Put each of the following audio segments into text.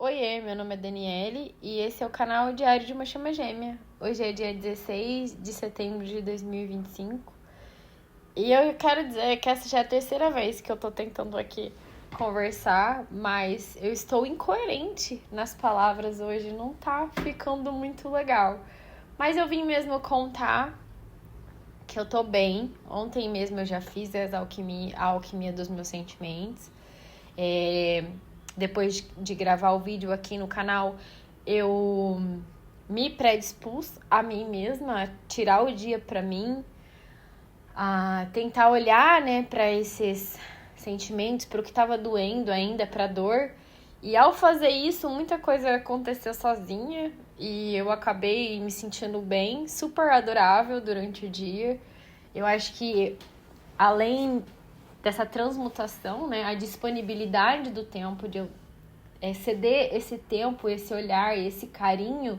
Oiê, meu nome é Daniele e esse é o canal Diário de uma Chama Gêmea. Hoje é dia 16 de setembro de 2025 e eu quero dizer que essa já é a terceira vez que eu tô tentando aqui conversar, mas eu estou incoerente nas palavras hoje, não tá ficando muito legal. Mas eu vim mesmo contar que eu tô bem. Ontem mesmo eu já fiz a alquimia dos meus sentimentos. Depois de gravar o vídeo aqui no canal, eu me predispus a mim mesma, a tirar o dia pra mim, a tentar olhar, né, para esses sentimentos, para o que estava doendo ainda, para dor. E ao fazer isso, muita coisa aconteceu sozinha e eu acabei me sentindo bem, super adorável durante o dia. Eu acho que além dessa transmutação, né, a disponibilidade do tempo de eu ceder esse tempo, esse olhar, esse carinho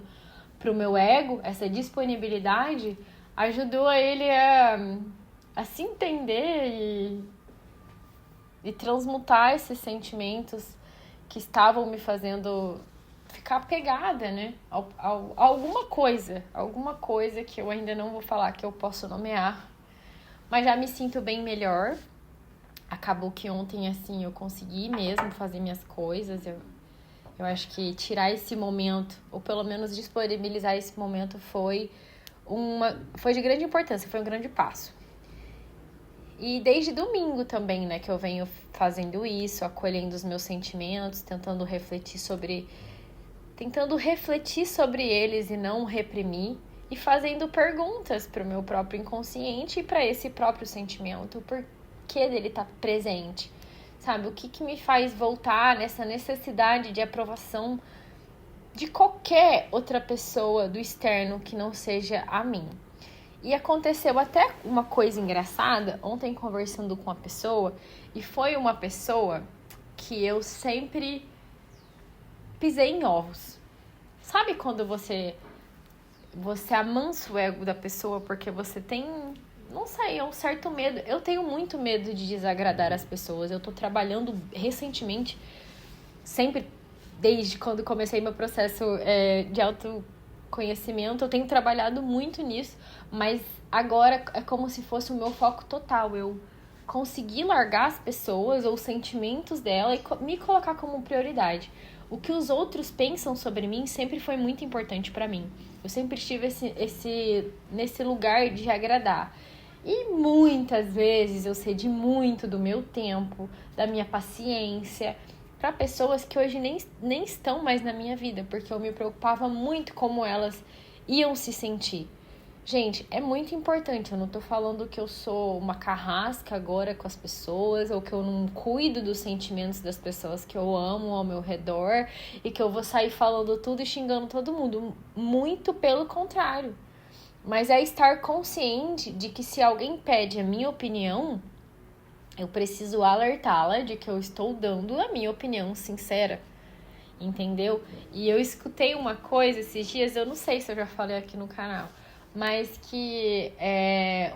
pro meu ego, essa disponibilidade, ajudou a ele a se entender e transmutar esses sentimentos que estavam me fazendo ficar apegada, né? A alguma coisa que eu ainda não vou falar, que eu posso nomear, mas já me sinto bem melhor. Acabou que ontem, assim, eu consegui mesmo fazer minhas coisas. Eu acho que tirar esse momento, ou pelo menos disponibilizar esse momento, foi de grande importância, foi um grande passo. E desde domingo também, né, que eu venho fazendo isso, acolhendo os meus sentimentos, tentando refletir sobre eles e não reprimir, e fazendo perguntas para o meu próprio inconsciente e para esse próprio sentimento, por que dele tá presente, sabe? O que me faz voltar nessa necessidade de aprovação de qualquer outra pessoa do externo que não seja a mim. E aconteceu até uma coisa engraçada ontem conversando com uma pessoa, e foi uma pessoa que eu sempre pisei em ovos. Sabe quando você amansa o ego da pessoa porque você tem, não sei, é um certo medo. Eu tenho muito medo de desagradar as pessoas. Eu tô trabalhando recentemente, sempre, desde quando comecei meu processo de autoconhecimento, eu tenho trabalhado muito nisso, mas agora é como se fosse o meu foco total. Eu consegui largar as pessoas ou os sentimentos dela e me colocar como prioridade. O que os outros pensam sobre mim sempre foi muito importante pra mim. Eu sempre estive nesse lugar de agradar. E muitas vezes eu cedi muito do meu tempo, da minha paciência, para pessoas que hoje nem estão mais na minha vida, porque eu me preocupava muito como elas iam se sentir. Gente, é muito importante. Eu não tô falando que eu sou uma carrasca agora com as pessoas, ou que eu não cuido dos sentimentos das pessoas que eu amo ao meu redor e que eu vou sair falando tudo e xingando todo mundo. Muito pelo contrário. Mas é estar consciente de que se alguém pede a minha opinião, eu preciso alertá-la de que eu estou dando a minha opinião sincera. Entendeu? E eu escutei uma coisa esses dias, eu não sei se eu já falei aqui no canal, mas que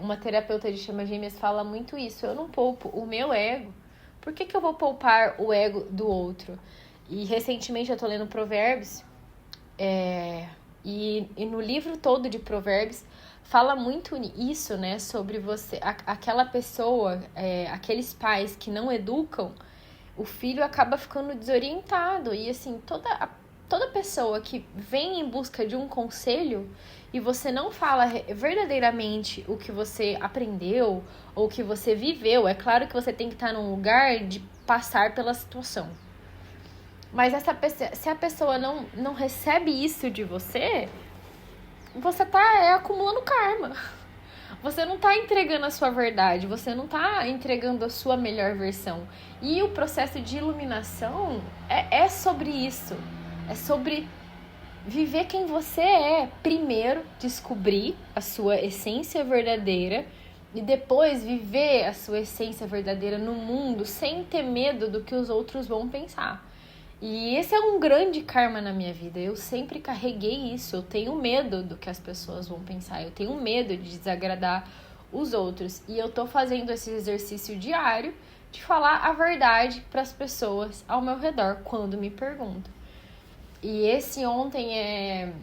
uma terapeuta de chama gêmeas fala muito isso. Eu não poupo o meu ego. Por que eu vou poupar o ego do outro? E recentemente eu tô lendo Provérbios, e no livro todo de Provérbios fala muito isso, né? Sobre você, aquela pessoa, aqueles pais que não educam, o filho acaba ficando desorientado. E assim, toda pessoa que vem em busca de um conselho e você não fala verdadeiramente o que você aprendeu ou o que você viveu, é claro que você tem que estar num lugar de passar pela situação. Mas se a pessoa não recebe isso de você, você tá acumulando karma. Você não tá entregando a sua verdade, você não tá entregando a sua melhor versão. E o processo de iluminação é sobre isso. É sobre viver quem você é. Primeiro, descobrir a sua essência verdadeira e depois viver a sua essência verdadeira no mundo sem ter medo do que os outros vão pensar. E esse é um grande karma na minha vida. Eu sempre carreguei isso. Eu tenho medo do que as pessoas vão pensar. Eu tenho medo de desagradar os outros. E eu tô fazendo esse exercício diário de falar a verdade para as pessoas ao meu redor quando me perguntam. E esse ontem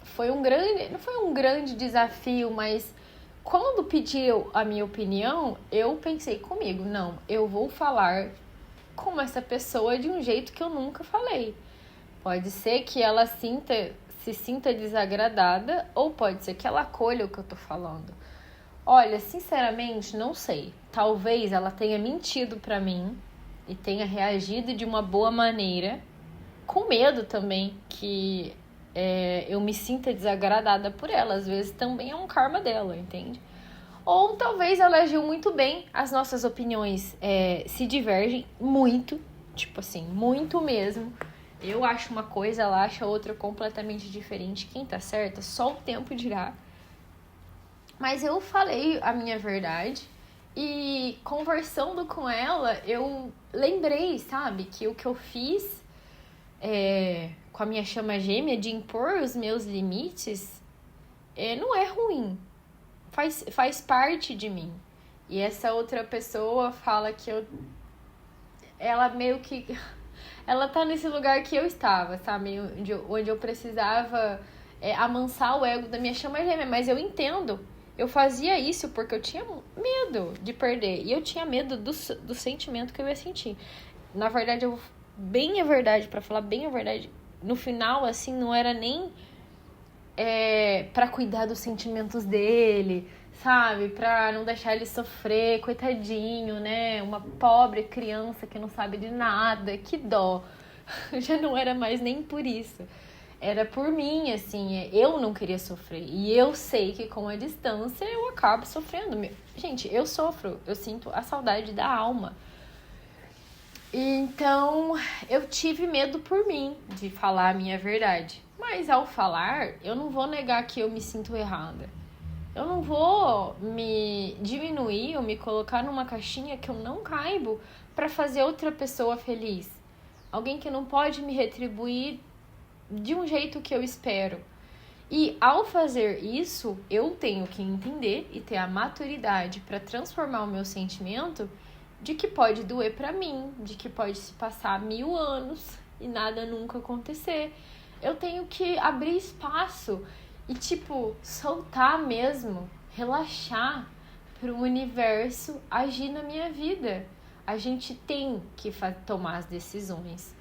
foi um grande, não foi um grande desafio, mas quando pediu a minha opinião, eu pensei comigo, não, eu vou falar com essa pessoa de um jeito que eu nunca falei. Pode ser que ela se sinta desagradada, ou pode ser que ela acolha o que eu tô falando. Olha, sinceramente, não sei. Talvez ela tenha mentido pra mim e tenha reagido de uma boa maneira, com medo também que eu me sinta desagradada por ela. Às vezes também é um karma dela, entende? Ou talvez ela agiu muito bem, as nossas opiniões se divergem muito, tipo assim, muito mesmo. Eu acho uma coisa, ela acha outra completamente diferente. Quem tá certa, só o tempo dirá. Mas eu falei a minha verdade e conversando com ela, eu lembrei, sabe, que o que eu fiz com a minha chama gêmea de impor os meus limites não é ruim. Faz parte de mim. E essa outra pessoa fala que ela meio que... Ela tá nesse lugar que eu estava, sabe? Onde eu precisava amansar o ego da minha chama gêmea. Mas eu entendo. Eu fazia isso porque eu tinha medo de perder. E eu tinha medo do sentimento que eu ia sentir. Na verdade, bem a verdade, pra falar bem a verdade, no final, assim, não era nem pra cuidar dos sentimentos dele, sabe? Pra não deixar ele sofrer, coitadinho, né? Uma pobre criança que não sabe de nada, que dó. Já não era mais nem por isso. Era por mim, assim, eu não queria sofrer. E eu sei que com a distância eu acabo sofrendo. Gente, eu sofro, eu sinto a saudade da alma. Então, eu tive medo por mim de falar a minha verdade. Mas ao falar, eu não vou negar que eu me sinto errada. Eu não vou me diminuir ou me colocar numa caixinha que eu não caibo para fazer outra pessoa feliz. Alguém que não pode me retribuir de um jeito que eu espero. E ao fazer isso, eu tenho que entender e ter a maturidade para transformar o meu sentimento de que pode doer para mim, de que pode se passar 1000 anos e nada nunca acontecer. Eu tenho que abrir espaço e, soltar mesmo, relaxar para o universo agir na minha vida. A gente tem que tomar as decisões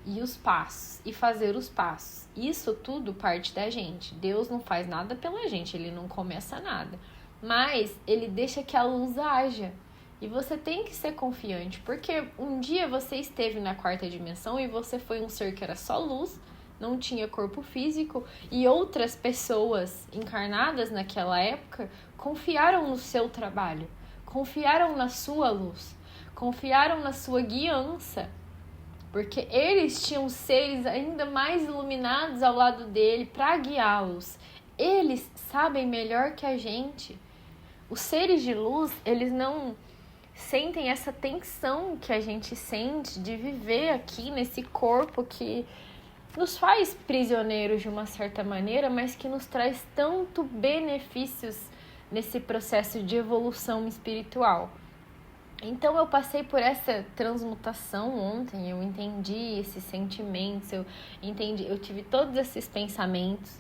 e os passos, e fazer os passos. Isso tudo parte da gente. Deus não faz nada pela gente, ele não começa nada. Mas ele deixa que a luz haja. E você tem que ser confiante, porque um dia você esteve na 4ª dimensão e você foi um ser que era só luz, não tinha corpo físico, e outras pessoas encarnadas naquela época confiaram no seu trabalho, confiaram na sua luz, confiaram na sua guiança, porque eles tinham seres ainda mais iluminados ao lado dele para guiá-los. Eles sabem melhor que a gente. Os seres de luz, eles não sentem essa tensão que a gente sente de viver aqui nesse corpo que nos faz prisioneiros de uma certa maneira, mas que nos traz tanto benefícios nesse processo de evolução espiritual. Então eu passei por essa transmutação ontem, eu entendi esses sentimentos, eu tive todos esses pensamentos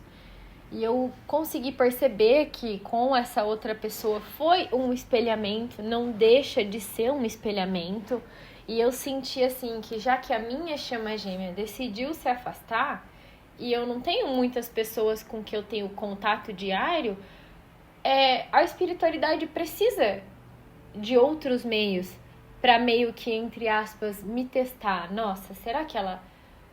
e eu consegui perceber que com essa outra pessoa foi um espelhamento, não deixa de ser um espelhamento. E eu senti assim que já que a minha chama gêmea decidiu se afastar e eu não tenho muitas pessoas com que eu tenho contato diário, a espiritualidade precisa de outros meios para meio que, entre aspas, me testar. Nossa, será que ela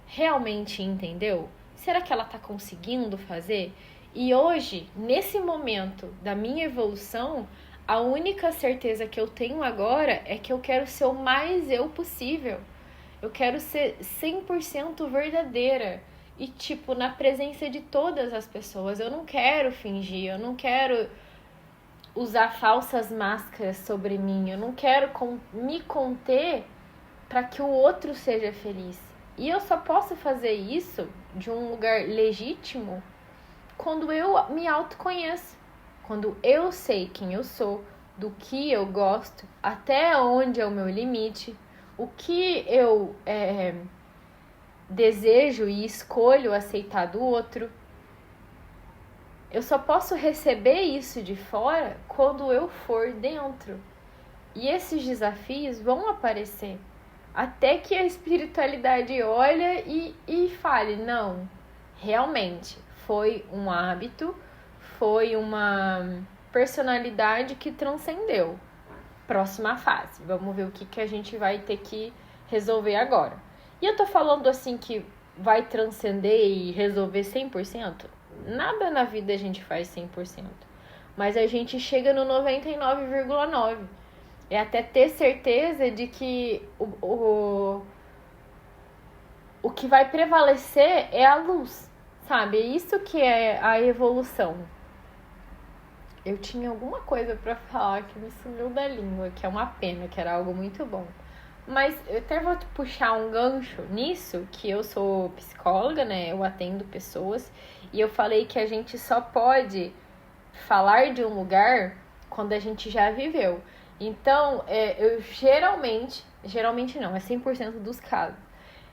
realmente entendeu? Será que ela tá conseguindo fazer? E hoje, nesse momento da minha evolução, a única certeza que eu tenho agora é que eu quero ser o mais eu possível. Eu quero ser 100% verdadeira. E, na presença de todas as pessoas. Eu não quero fingir, eu não quero usar falsas máscaras sobre mim. Eu não quero me conter para que o outro seja feliz. E eu só posso fazer isso de um lugar legítimo quando eu me autoconheço. Quando eu sei quem eu sou, do que eu gosto, até onde é o meu limite, o que eu desejo e escolho aceitar do outro. Eu só posso receber isso de fora quando eu for dentro. E esses desafios vão aparecer. Até que a espiritualidade olha e fale, não, realmente, foi um hábito, foi uma personalidade que transcendeu. Próxima fase, vamos ver o que a gente vai ter que resolver agora. E eu tô falando assim que vai transcender e resolver 100%? Nada na vida a gente faz 100%. Mas a gente chega no 99,9%. É até ter certeza de que o que vai prevalecer é a luz, sabe? É isso que é a evolução. Eu tinha alguma coisa pra falar que me sumiu da língua, que é uma pena, que era algo muito bom. Mas eu até vou puxar um gancho nisso, que eu sou psicóloga, né? Eu atendo pessoas. E eu falei que a gente só pode falar de um lugar quando a gente já viveu. Então, eu geralmente não, é 100% dos casos.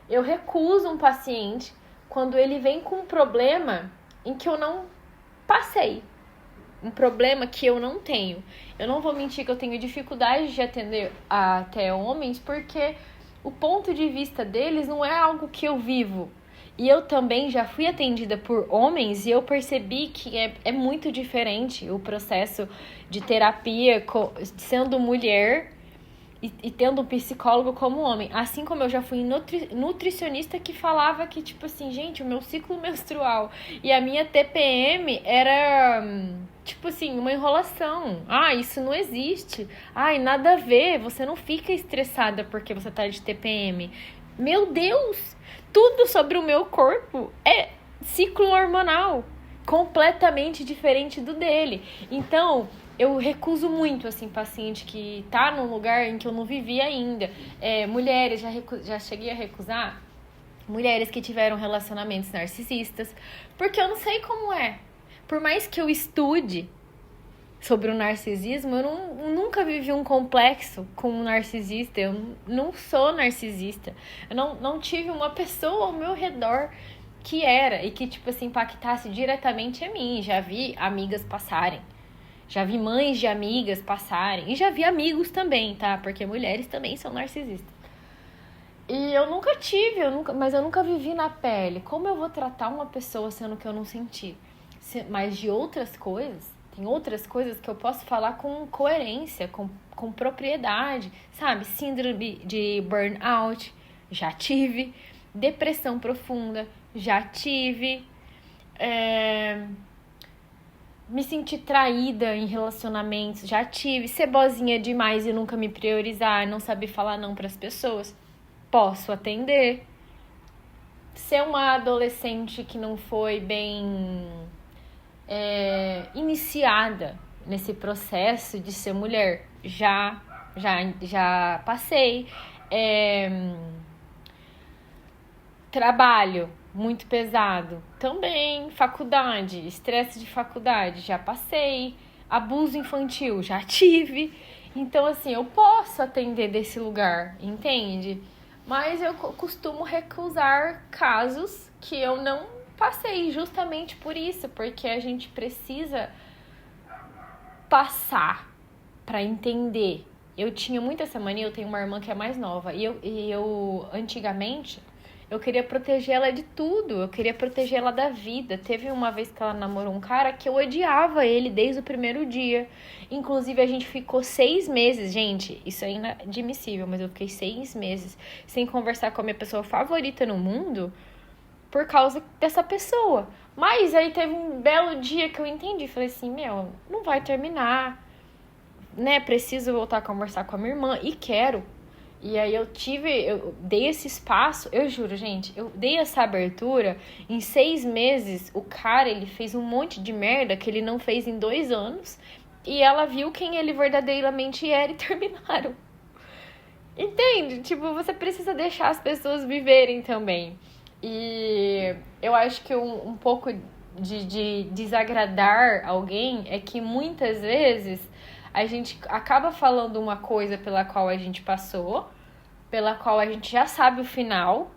Eu recuso um paciente quando ele vem com um problema em que eu não passei. Um problema que eu não tenho. Eu não vou mentir que eu tenho dificuldade de atender até homens, porque o ponto de vista deles não é algo que eu vivo. E eu também já fui atendida por homens e eu percebi que é muito diferente o processo de terapia sendo mulher e tendo um psicólogo como homem. Assim como eu já fui nutricionista que falava que, tipo assim, gente, o meu ciclo menstrual e a minha TPM era, tipo assim, uma enrolação. Ah, isso não existe. Ai, nada a ver. Você não fica estressada porque você tá de TPM. Meu Deus! Tudo sobre o meu corpo é ciclo hormonal. Completamente diferente do dele. Então, eu recuso muito, assim, paciente que tá num lugar em que eu não vivi ainda. Mulheres, já cheguei a recusar mulheres que tiveram relacionamentos narcisistas, porque eu não sei como é. Por mais que eu estude sobre o narcisismo, eu nunca vivi um complexo com um narcisista, eu não sou narcisista. Eu não tive uma pessoa ao meu redor que era e que, tipo assim, impactasse diretamente a mim. Já vi amigas passarem. Já vi mães de amigas passarem. E já vi amigos também, tá? Porque mulheres também são narcisistas. E eu nunca tive, mas eu nunca vivi na pele. Como eu vou tratar uma pessoa sendo que eu não senti? Mas de outras coisas, tem outras coisas que eu posso falar com coerência, com propriedade, sabe? Síndrome de burnout, já tive. Depressão profunda, já tive. Me sentir traída em relacionamentos, já tive. Ser boazinha demais e nunca me priorizar, não saber falar não pras pessoas, posso atender. Ser uma adolescente que não foi bem iniciada nesse processo de ser mulher, já passei. Trabalho muito pesado também. Faculdade, estresse de faculdade, já passei. Abuso infantil, já tive. Então, assim, eu posso atender desse lugar, entende? Mas eu costumo recusar casos que eu não passei, justamente por isso, porque a gente precisa passar para entender. Eu tinha muito essa mania, eu tenho uma irmã que é mais nova, e eu antigamente, eu queria proteger ela de tudo, eu queria proteger ela da vida. Teve uma vez que ela namorou um cara que eu odiava ele desde o primeiro dia. Inclusive, a gente ficou 6 meses, gente, isso é inadmissível, mas eu fiquei 6 meses sem conversar com a minha pessoa favorita no mundo por causa dessa pessoa. Mas aí teve um belo dia que eu entendi, falei assim, não vai terminar, né? Preciso voltar a conversar com a minha irmã e quero. E aí eu dei esse espaço, eu juro, gente, eu dei essa abertura. Em 6 meses, o cara, ele fez um monte de merda que ele não fez em 2 anos. E ela viu quem ele verdadeiramente era e terminaram. Entende? Tipo, você precisa deixar as pessoas viverem também. E eu acho que um pouco de desagradar alguém é que muitas vezes a gente acaba falando uma coisa pela qual a gente passou, pela qual a gente já sabe o final,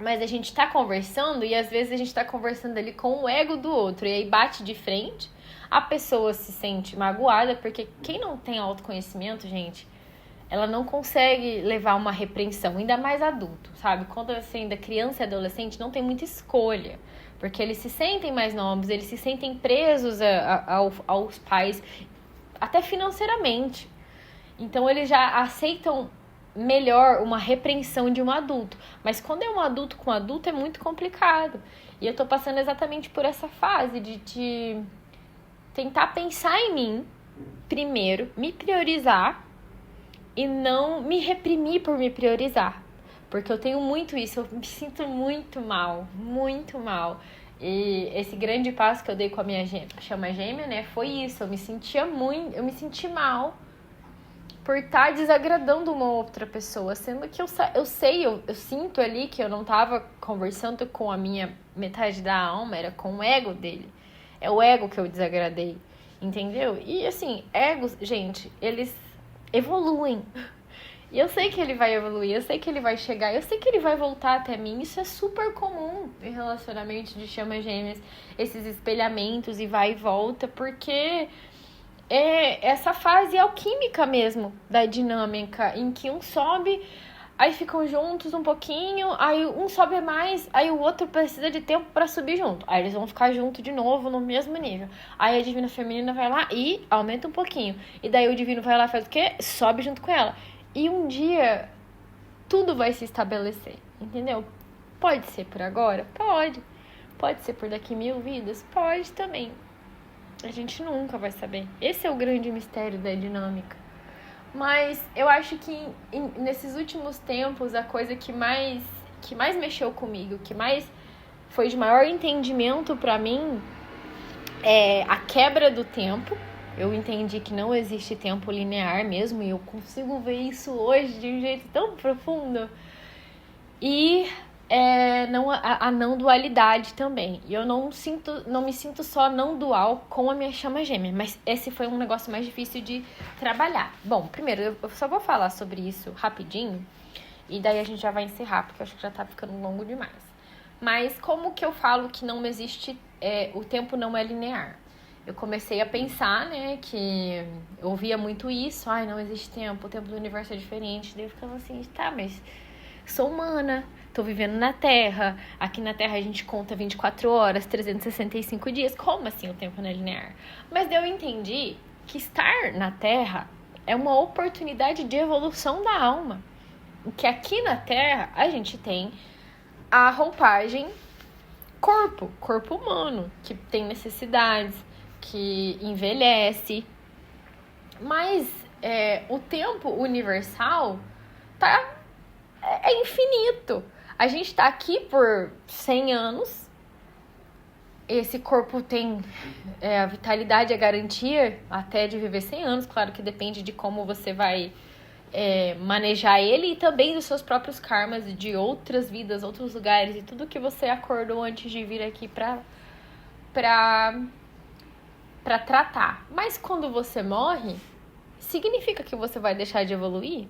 Mas a gente tá conversando e às vezes a gente tá conversando ali com o ego do outro. E aí bate de frente, a pessoa se sente magoada, porque quem não tem autoconhecimento, gente, ela não consegue levar uma repreensão, ainda mais adulto, sabe? Quando você ainda é criança e adolescente, não tem muita escolha. Porque eles se sentem mais novos, eles se sentem presos aos pais, até financeiramente. Então eles já aceitam melhor uma repreensão de um adulto. Mas quando é um adulto com adulto é muito complicado. E eu tô passando exatamente por essa fase de tentar pensar em mim primeiro, me priorizar e não me reprimir por me priorizar. Porque eu tenho muito isso, eu me sinto muito mal, muito mal. E esse grande passo que eu dei com a minha chama gêmea, né, foi isso. Eu me senti mal por estar desagradando uma outra pessoa, sendo que eu sinto ali que eu não tava conversando com a minha metade da alma, era com o ego dele. É o ego que eu desagradei, entendeu? E assim, egos, gente, eles evoluem. E eu sei que ele vai evoluir, eu sei que ele vai chegar, eu sei que ele vai voltar até mim. Isso é super comum em relacionamentos de chamas gêmeas, esses espelhamentos e vai e volta, porque é essa fase alquímica mesmo da dinâmica, em que um sobe, aí ficam juntos um pouquinho, aí um sobe mais, aí o outro precisa de tempo pra subir junto. Aí eles vão ficar juntos de novo no mesmo nível. Aí a divina feminina vai lá e aumenta um pouquinho. E daí o divino vai lá e faz o quê? Sobe junto com ela. E um dia tudo vai se estabelecer, entendeu? Pode ser por agora? Pode. Pode ser por daqui 1000 vidas? Pode também. A gente nunca vai saber. Esse é o grande mistério da dinâmica. Mas eu acho que nesses últimos tempos, a coisa que mais mexeu comigo, que mais foi de maior entendimento pra mim, é a quebra do tempo. Eu entendi que não existe tempo linear mesmo, e eu consigo ver isso hoje de um jeito tão profundo. E a não dualidade também. E eu não me sinto só não dual com a minha chama gêmea, mas esse foi um negócio mais difícil de trabalhar. Bom, primeiro, eu só vou falar sobre isso rapidinho, e daí a gente já vai encerrar, porque eu acho que já tá ficando longo demais. Mas como que eu falo que não existe, o tempo não é linear? Eu comecei a pensar, né, que eu ouvia muito isso, não existe tempo, o tempo do universo é diferente. Daí eu ficava assim, tá, mas sou humana, tô vivendo na Terra, aqui na Terra a gente conta 24 horas, 365 dias, como assim o tempo não é linear? Mas daí eu entendi que estar na Terra é uma oportunidade de evolução da alma, que aqui na Terra a gente tem a roupagem corpo humano, que tem necessidades, que envelhece, mas o tempo universal é infinito. A gente tá aqui por 100 anos, esse corpo tem a vitalidade, a garantia até de viver 100 anos, claro que depende de como você vai manejar ele, e também dos seus próprios karmas, de outras vidas, outros lugares, e tudo que você acordou antes de vir aqui pra tratar. Mas quando você morre, significa que você vai deixar de evoluir?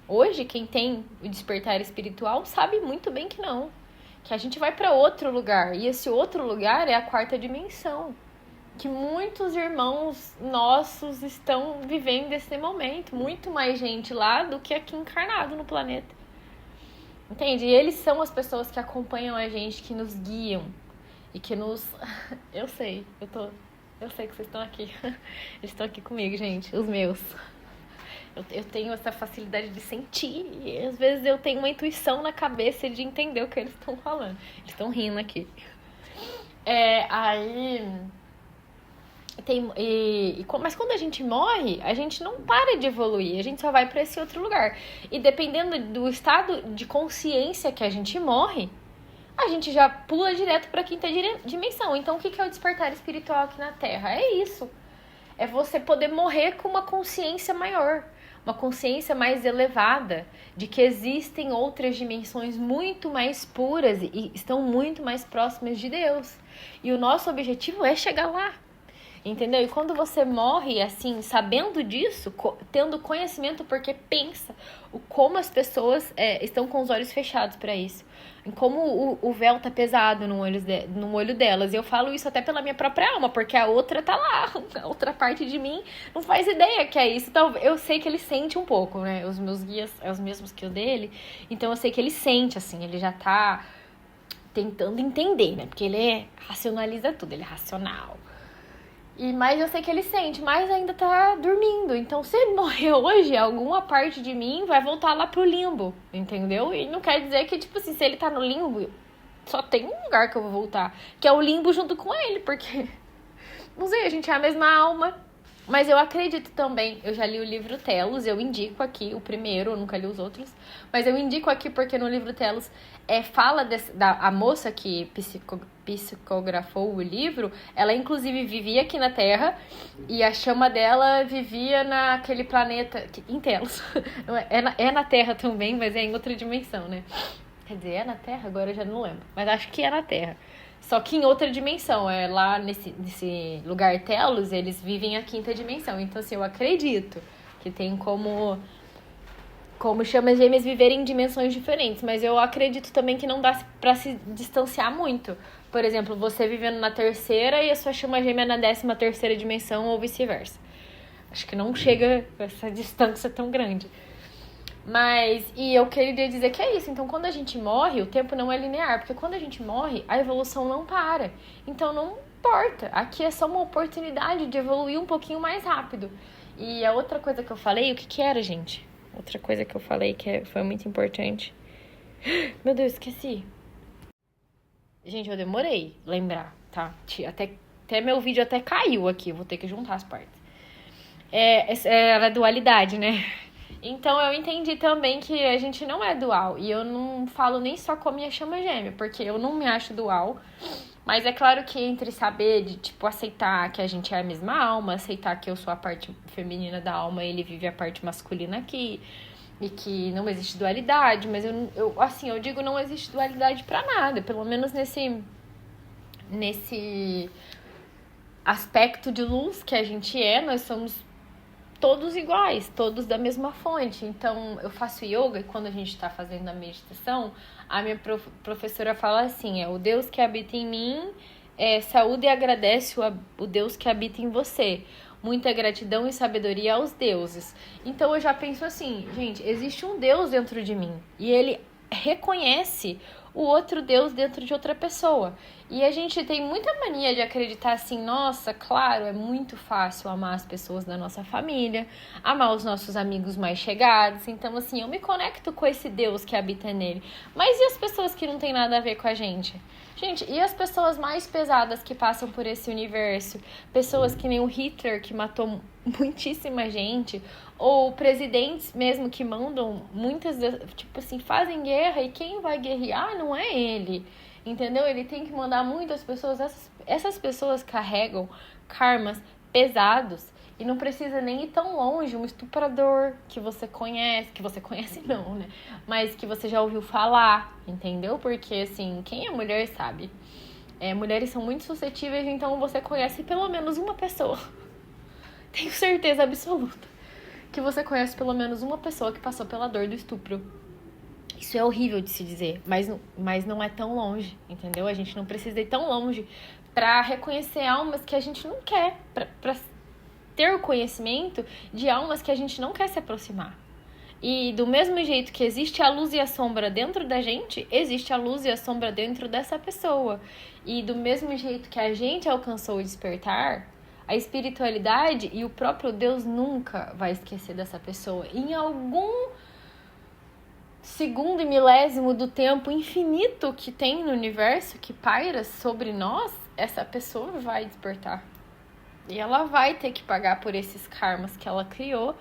Hoje, quem tem o despertar espiritual sabe muito bem que não. Que a gente vai para outro lugar. E esse outro lugar é a 4ª dimensão. Que muitos irmãos nossos estão vivendo esse momento. Muito mais gente lá do que aqui encarnado no planeta. Entende? E eles são as pessoas que acompanham a gente, que nos guiam. E que nos... Eu sei que vocês estão aqui. Eles estão aqui comigo, gente. Os meus. Eu tenho essa facilidade de sentir. E às vezes eu tenho uma intuição na cabeça de entender o que eles estão falando. Eles estão rindo aqui. Mas quando a gente morre, a gente não para de evoluir. A gente só vai para esse outro lugar. E dependendo do estado de consciência que a gente morre, a gente já pula direto para a 5ª dimensão. Então, o que é o despertar espiritual aqui na Terra? É isso. É você poder morrer com uma consciência maior. Uma consciência mais elevada. De que existem outras dimensões muito mais puras e estão muito mais próximas de Deus. E o nosso objetivo é chegar lá. Entendeu? E quando você morre, assim, sabendo disso, tendo conhecimento, porque pensa como as pessoas estão com os olhos fechados para isso. Em como o véu tá pesado no olho delas. E eu falo isso até pela minha própria alma, porque a outra tá lá. A outra parte de mim não faz ideia que é isso. Então, eu sei que ele sente um pouco, né? Os meus guias é os mesmos que o dele. Então, eu sei que ele sente, assim, ele já tá tentando entender, né? Porque ele racionaliza tudo, ele é racional. Mas eu sei que ele sente, mas ainda tá dormindo. Então, se ele morrer hoje, alguma parte de mim vai voltar lá pro limbo, entendeu? E não quer dizer que, tipo assim, se ele tá no limbo, só tem um lugar que eu vou voltar, que é o limbo junto com ele, porque, não sei, a gente é a mesma alma. Mas eu acredito também, eu já li o livro Telos, eu indico aqui o primeiro, eu nunca li os outros, mas eu indico aqui porque no livro Telos fala a moça que psicografou o livro, ela inclusive vivia aqui na Terra e a chama dela vivia naquele planeta, em Telos, é na Terra também, mas é em outra dimensão, né? Quer dizer, é na Terra? Agora eu já não lembro, mas acho que é na Terra. Só que em outra dimensão, lá nesse lugar Telos, eles vivem a quinta dimensão. Então, assim, eu acredito que tem como chamas gêmeas viverem em dimensões diferentes. Mas eu acredito também que não dá pra se distanciar muito. Por exemplo, você vivendo na terceira e a sua chama gêmea na 13ª dimensão ou vice-versa. Acho que não chega a essa distância tão grande. E eu queria dizer que é isso. Então, quando a gente morre, o tempo não é linear. Porque quando a gente morre, a evolução não para. Então, não importa. Aqui é só uma oportunidade de evoluir um pouquinho mais rápido. E a outra coisa que eu falei, o que era, gente? Outra coisa que eu falei que foi muito importante. Meu Deus, esqueci. Gente, eu demorei lembrar, tá? Até meu vídeo até caiu aqui. Vou ter que juntar as partes. Era a dualidade, né? Então, eu entendi também que a gente não é dual. E eu não falo nem só com a minha chama gêmea, porque eu não me acho dual. Mas é claro que entre saber de, tipo, aceitar que a gente é a mesma alma, aceitar que eu sou a parte feminina da alma e ele vive a parte masculina aqui, e que não existe dualidade. Mas eu digo não existe dualidade pra nada. Pelo menos nesse aspecto de luz que a gente nós somos todos iguais, todos da mesma fonte. Então, eu faço yoga e quando a gente está fazendo a meditação, a minha professora fala assim, o Deus que habita em mim saúde e agradece o Deus que habita em você. Muita gratidão e sabedoria aos deuses. Então, eu já penso assim, gente, existe um Deus dentro de mim e ele reconhece o outro Deus dentro de outra pessoa. E a gente tem muita mania de acreditar assim, nossa, claro, é muito fácil amar as pessoas da nossa família, amar os nossos amigos mais chegados. Então, assim, eu me conecto com esse Deus que habita nele. Mas e as pessoas que não tem nada a ver com a gente? Gente, e as pessoas mais pesadas que passam por esse universo? Pessoas que nem o Hitler, que matou muitíssima gente, ou presidentes mesmo que mandam tipo assim, fazem guerra e quem vai guerrear não é ele, entendeu? Ele tem que mandar muitas pessoas, essas pessoas carregam karmas pesados e não precisa nem ir tão longe. Um estuprador que você conhece não, né? Mas que você já ouviu falar, entendeu? Porque assim, quem é mulher sabe. Mulheres são muito suscetíveis, então você conhece pelo menos uma pessoa. Tenho certeza absoluta que você conhece pelo menos uma pessoa que passou pela dor do estupro. Isso é horrível de se dizer, mas não é tão longe, entendeu? A gente não precisa ir tão longe pra reconhecer almas que a gente não quer, pra ter o conhecimento de almas que a gente não quer se aproximar. E do mesmo jeito que existe a luz e a sombra dentro da gente, existe a luz e a sombra dentro dessa pessoa. E do mesmo jeito que a gente alcançou o despertar, a espiritualidade e o próprio Deus nunca vai esquecer dessa pessoa. Em algum segundo e milésimo do tempo infinito que tem no universo, que paira sobre nós, essa pessoa vai despertar. E ela vai ter que pagar por esses karmas que ela criou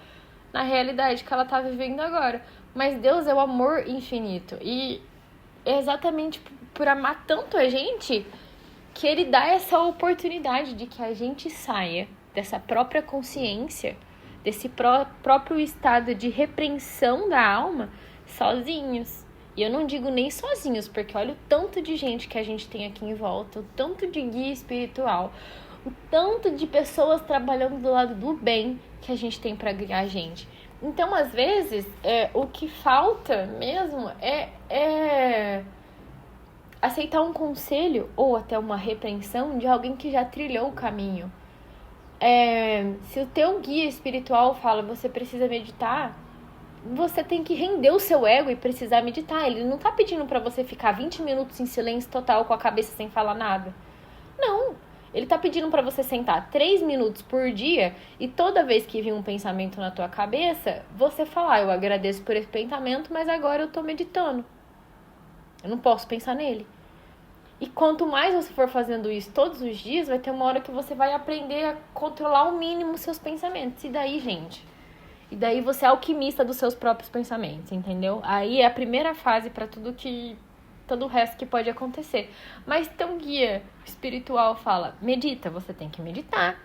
na realidade que ela tá vivendo agora. Mas Deus é o amor infinito. E é exatamente por amar tanto a gente que ele dá essa oportunidade de que a gente saia dessa própria consciência, desse próprio estado de repreensão da alma, sozinhos. E eu não digo nem sozinhos, porque olha o tanto de gente que a gente tem aqui em volta, o tanto de guia espiritual, o tanto de pessoas trabalhando do lado do bem que a gente tem para ganhar a gente. Então, às vezes, o que falta mesmo é aceitar um conselho ou até uma repreensão de alguém que já trilhou o caminho. Se o teu guia espiritual fala você precisa meditar, você tem que render o seu ego e precisar meditar. Ele não tá pedindo pra você ficar 20 minutos em silêncio total com a cabeça sem falar nada. Não. Ele tá pedindo pra você sentar 3 minutos por dia e toda vez que vir um pensamento na tua cabeça, você falar, eu agradeço por esse pensamento, mas agora eu tô meditando. Eu não posso pensar nele. E quanto mais você for fazendo isso todos os dias, vai ter uma hora que você vai aprender a controlar ao mínimo os seus pensamentos. E daí, gente? E daí você é alquimista dos seus próprios pensamentos, entendeu? Aí é a primeira fase para todo o resto que pode acontecer. Mas teu guia espiritual fala, medita, você tem que meditar.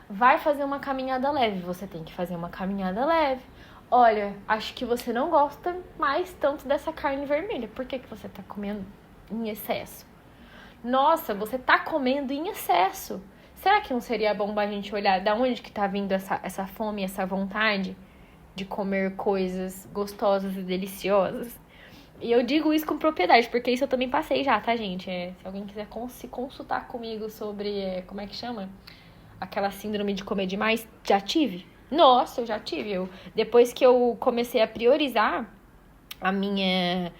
Vai fazer uma caminhada leve, você tem que fazer uma caminhada leve. Olha, acho que você não gosta mais tanto dessa carne vermelha. Por que você tá comendo em excesso? Nossa, você tá comendo em excesso. Será que não seria bom a gente olhar de onde que tá vindo essa fome, essa vontade de comer coisas gostosas e deliciosas? E eu digo isso com propriedade, porque isso eu também passei já, tá, gente? Se alguém quiser se consultar comigo sobre, como é que chama? Aquela síndrome de comer demais, já tive. Nossa, eu já tive. Depois que eu comecei a priorizar a minha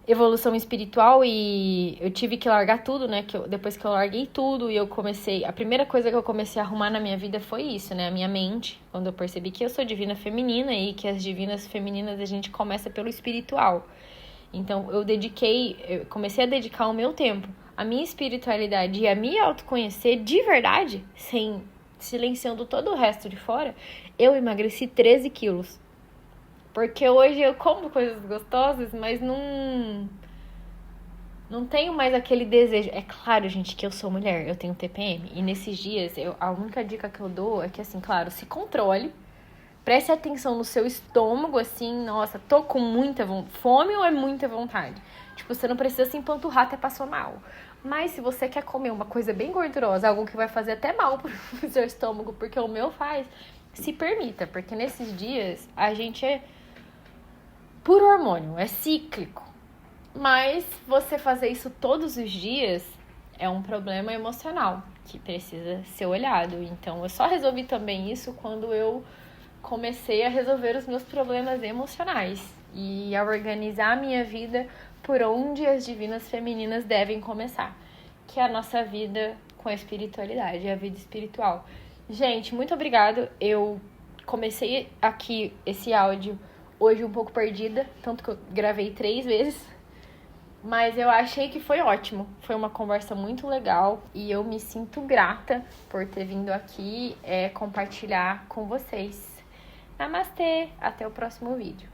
evolução espiritual e eu tive que largar tudo, né? Depois que eu larguei tudo e a primeira coisa que eu comecei a arrumar na minha vida foi isso, né? A minha mente, quando eu percebi que eu sou divina feminina e que as divinas femininas a gente começa pelo espiritual. Então eu comecei a dedicar o meu tempo à minha espiritualidade e a me autoconhecer de verdade, silenciando todo o resto de fora. Eu emagreci 13 quilos. Porque hoje eu como coisas gostosas, mas não tenho mais aquele desejo. É claro, gente, que eu sou mulher, eu tenho TPM. E nesses dias, a única dica que eu dou é que, assim, claro, se controle. Preste atenção no seu estômago, assim, nossa, tô com muita fome ou é muita vontade? Tipo, você não precisa se empanturrar até passar mal. Mas se você quer comer uma coisa bem gordurosa, algo que vai fazer até mal pro seu estômago, porque o meu faz, se permita. Porque nesses dias, a gente é puro hormônio, é cíclico. Mas você fazer isso todos os dias é um problema emocional que precisa ser olhado. Então, eu só resolvi também isso quando eu comecei a resolver os meus problemas emocionais e a organizar a minha vida por onde as divinas femininas devem começar, que é a nossa vida com a espiritualidade, a vida espiritual. Gente, muito obrigado. Eu comecei aqui esse áudio hoje um pouco perdida, tanto que eu gravei 3 vezes, mas eu achei que foi ótimo. Foi uma conversa muito legal e eu me sinto grata por ter vindo aqui compartilhar com vocês. Namastê! Até o próximo vídeo.